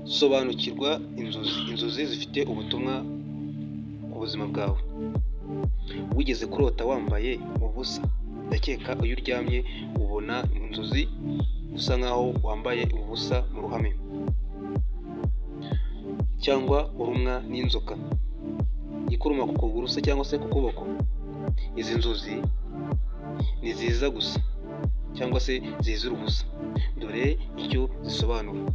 Sobanukirwa inzozi zifite ubutumwa ku buzima bwawe. Wigeze kurota wambaye ubusa? Ndakeka iyo uryamye ubona inzozi usa nkaho wambaye ubusa mu ruhame, cyangwa urumwa n'inzoka ikuruma ku kuguru se cyangwa se ku kuboko. Izi nzozi ni ziza gusa cyangwa se zizira ubusa. Dore icyo zisobanura.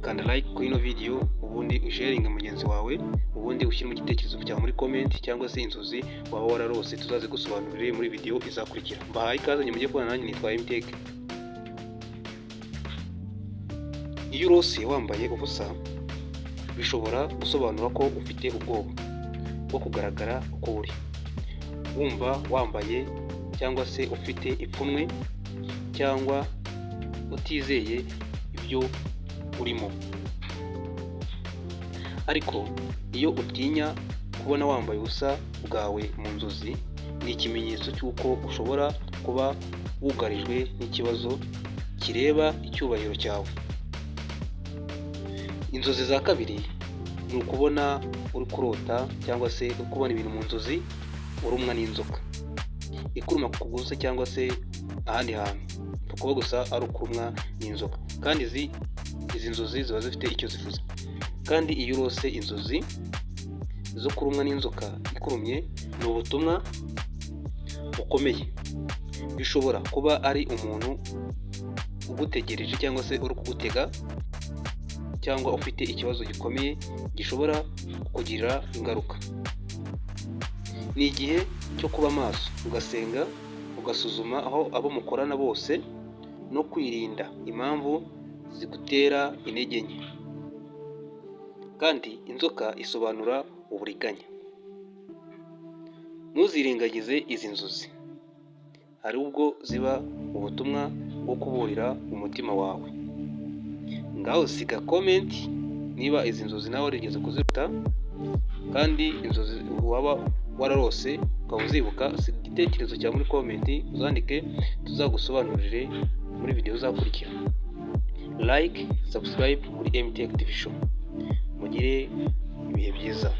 Kanda like kuri ino video, ubundi usharinge mugenzi wawe, ubundi ushyiremo igitekerezo cyawe muri comment, cyangwa se inzozi waba wararose tuzaze gusobanurire muri video izakurikira. Mbahaye ikaze nyuma yo kubana nanjye, nitwa MTech. Iyo urose wambaye ubusa bishobora gusobanura ko ufite ubwoba bwo kugaragara uko uri, wumva wambaye cyangwa se ufite ipfunwe cyangwa utizeye ibyo urimo. Ariko iyo utinya kubona wambaye ubusa bwawe mu nzozi, ni ikimenyetso cy'uko ushobora kuba wugarijwe n'ikibazo kireba icyubahiro cyawe. Inzozi za kabiri ni ukubona uri kurota cyangwa se uri kubona ibintu mu nzozi urumwa n'inzoka ikuruma ku kuguru se cyangwa se ahandi hantu, kuba gusa ari ukurumwa n'inzoka. Kandi izi nzozi ziba zifite icyo zivuze. Kandi iyo urose inzozi zo kurumwa n'inzoka ikurumye, ni ubutumwa bukomeye. Bishobora kuba ari umuntu ugutegereje cyangwa se uri kugutega, cyangwa ufite ikibazo gikomeye gishobora kukugirira ingaruka. Ni igihe cyo kuba maso, ugasenga, ugasuzuma aho abo mukorana bose, no kwirinda impamvu zigutera intege nke. Kandi inzoka isobanura uburiganya. Ntuzirengagize izi nzozi, hari ubwo ziba ubutumwa bwo kuburira umutima wawe. Ngaho siga comment niba izi nzozi nawe warigeze kuzirota, kandi inzozi waba wararose ukaba uzibuka. Siga igitekerezo cyawe muri comment, uzandike tuzagusobanurire muri video izakurikira. Like, subscribe kuri MTech TV Show. Mugire ibihe byiza.